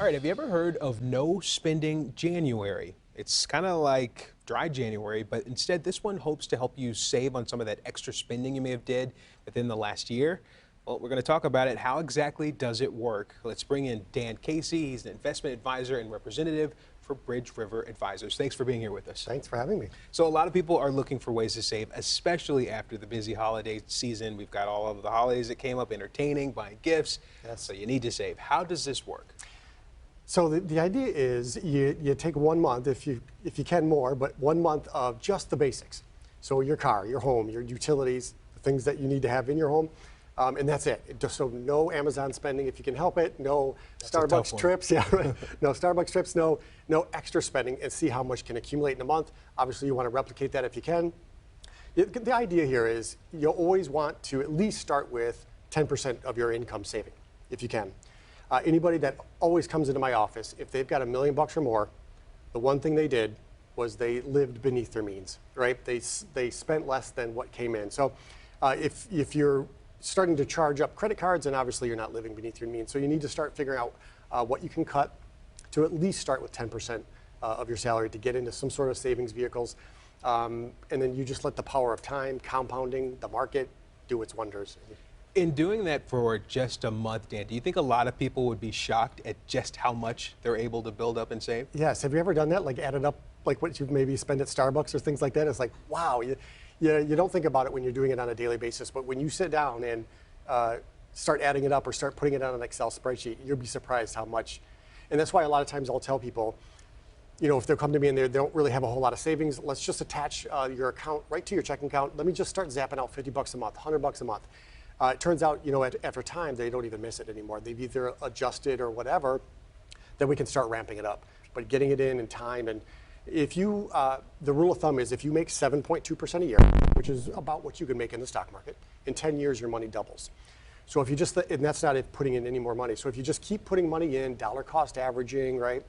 right, have you ever heard of no spending January? It's kind of like dry January, but instead this one hopes to help you save on some of that extra spending you may have did within the last year. Well, we're going to talk about it. How exactly does it work? Let's bring in Dan Casey. He's an investment advisor and representative for Bridgeriver Advisors. Thanks for being here with us. Thanks for having me. So a lot of people are looking for ways to save, especially after the busy holiday season. We've got all of the holidays that came up, entertaining, buying gifts. Yes. So you need to save. How does this work? So the idea is you take 1 month, if you can more, but 1 month of just the basics. So your car, your home, your utilities, the things that you need to have in your home, and that's it. So no Amazon spending if you can help it. No Starbucks trips. Yeah, right. No Starbucks trips. No extra spending, and see how much can accumulate in a month. Obviously, you want to replicate that if you can. The idea here is you'll always want to at least start with 10% of your income saving, if you can. Anybody that always comes into my office, if they've got $1 million or more, the one thing they did was they lived beneath their means, right? They spent less than what came in. So if you're starting to charge up credit cards, and obviously you're not living beneath your means, so you need to start figuring out what you can cut to at least start with 10% of your salary to get into some sort of savings vehicles. And then you just let the power of time, compounding, the market do its wonders. In doing that for just a month, Dan, do you think a lot of people would be shocked at just how much they're able to build up and save? Yes. Have you ever done that? Like added up like what you maybe spend at Starbucks or things like that? It's like, wow. You don't think about it when you're doing it on a daily basis, but when you sit down and start adding it up or start putting it on an Excel spreadsheet, you'll be surprised how much. And that's why a lot of times I'll tell people, you know, if they'll come to me and they don't really have a whole lot of savings, let's just attach your account right to your checking account. Let me just start zapping out $50 a month, $100 a month. It turns out, you know, after time, they don't even miss it anymore. They've either adjusted or whatever, then we can start ramping it up. But getting it in time, and if you, the rule of thumb is if you make 7.2% a year, which is about what you can make in the stock market, in 10 years your money doubles. So if you just, and that's not if putting in any more money. So if you just keep putting money in, dollar cost averaging, right?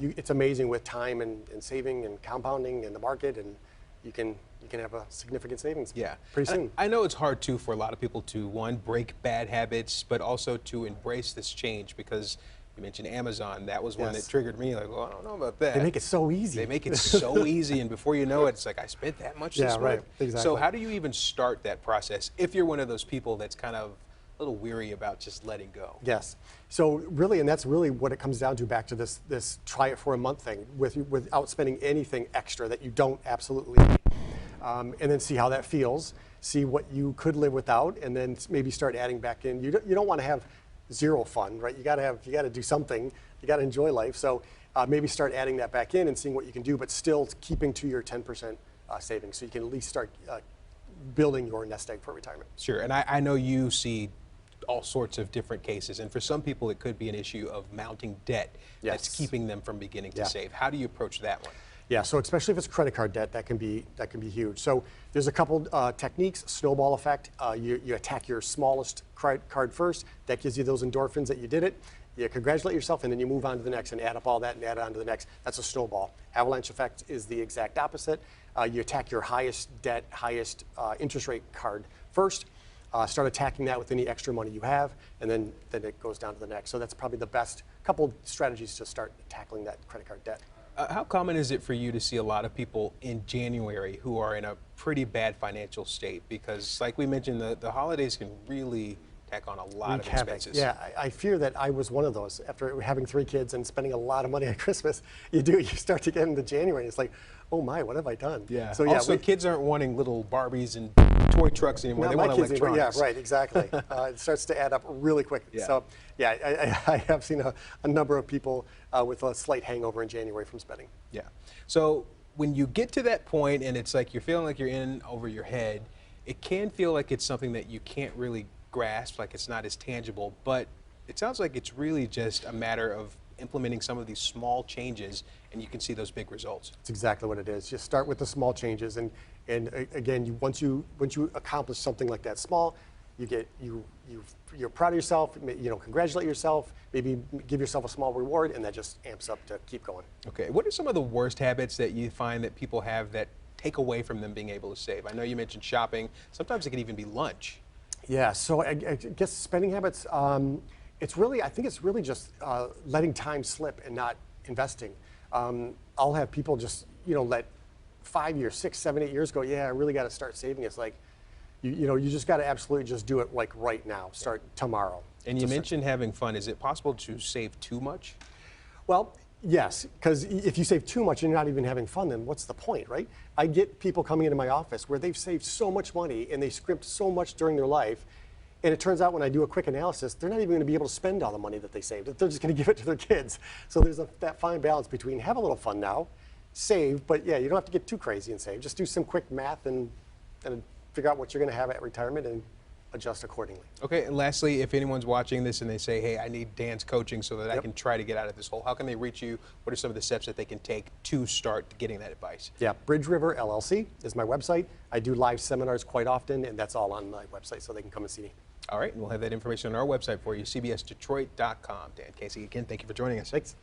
It's amazing with time and saving and compounding in the market, and you can have a significant savings pretty soon. I know it's hard too for a lot of people to, one, break bad habits, but also to embrace this change, because you mentioned Amazon. That was one that triggered me, like, well, I don't know about that. They make it so easy. They make it so easy, and before you know it, it's like, I spent that much this month. Right, exactly. So how do you even start that process if you're one of those people that's kind of a little weary about just letting go? Yes. So really, and that's really what it comes down to, back to this try it for a month thing, without spending anything extra that you don't absolutely need. And then see how that feels, see what you could live without, and then maybe start adding back in. You don't want to have zero fun, right? You got to do something. You got to enjoy life. So maybe start adding that back in and seeing what you can do, but still keeping to your 10% savings, so you can at least start building your nest egg for retirement. Sure, and I know you see all sorts of different cases, and for some people it could be an issue of mounting debt that's keeping them from beginning to save. How do you approach that one? Yeah, so especially if it's credit card debt, that can be huge. So there's a couple techniques. Snowball effect. You attack your smallest card first. That gives you those endorphins that you did it. You congratulate yourself, and then you move on to the next and add up all that and add it on to the next. That's a snowball. Avalanche effect is the exact opposite. You attack your highest debt, highest interest rate card first. Start attacking that with any extra money you have, and then it goes down to the next. So that's probably the best couple strategies to start tackling that credit card debt. How common is it for you to see a lot of people in January who are in a pretty bad financial state? Because like we mentioned, the holidays can really tack on a lot of expenses. Yeah, I fear that I was one of those. After having 3 kids and spending a lot of money on Christmas, you start to get into January, and it's like, oh my, what have I done? Yeah. So also, kids aren't wanting little Barbies and toy trucks anymore. They want electronics. Yeah, right, exactly. It starts to add up really quick. Yeah. So yeah, I have seen a number of people with a slight hangover in January from spending. Yeah. So when you get to that point and it's like you're feeling like you're in over your head, it can feel like it's something that you can't really grasp, like it's not as tangible, but it sounds like it's really just a matter of implementing some of these small changes, and you can see those big results. That's exactly what it is. Just start with the small changes, and again, once you accomplish something like that small, you're proud of yourself. You know, congratulate yourself. Maybe give yourself a small reward, and that just amps up to keep going. Okay. What are some of the worst habits that you find that people have that take away from them being able to save? I know you mentioned shopping. Sometimes it can even be lunch. Yeah. So I guess spending habits. It's really, I think it's really just letting time slip and not investing. I'll have people just, let 5 years, 6, 7, 8 years go, yeah, I really got to start saving. It's like, you just got to absolutely just do it like right now, start tomorrow. And you mentioned having fun. Is it possible to save too much? Well, yes, because if you save too much and you're not even having fun, then what's the point, right? I get people coming into my office where they've saved so much money and they scrimped so much during their life, and it turns out when I do a quick analysis, they're not even going to be able to spend all the money that they saved. They're just going to give it to their kids. So there's that fine balance between have a little fun now, save, but yeah, you don't have to get too crazy and save. Just do some quick math and figure out what you're going to have at retirement and adjust accordingly. Okay, and lastly, if anyone's watching this and they say, hey, I need Dan's coaching so that I can try to get out of this hole, how can they reach you? What are some of the steps that they can take to start getting that advice? Yeah, Bridgeriver LLC is my website. I do live seminars quite often, and that's all on my website, so they can come and see me. All right, and we'll have that information on our website for you, cbsdetroit.com. Dan Casey, again, thank you for joining us. Thanks.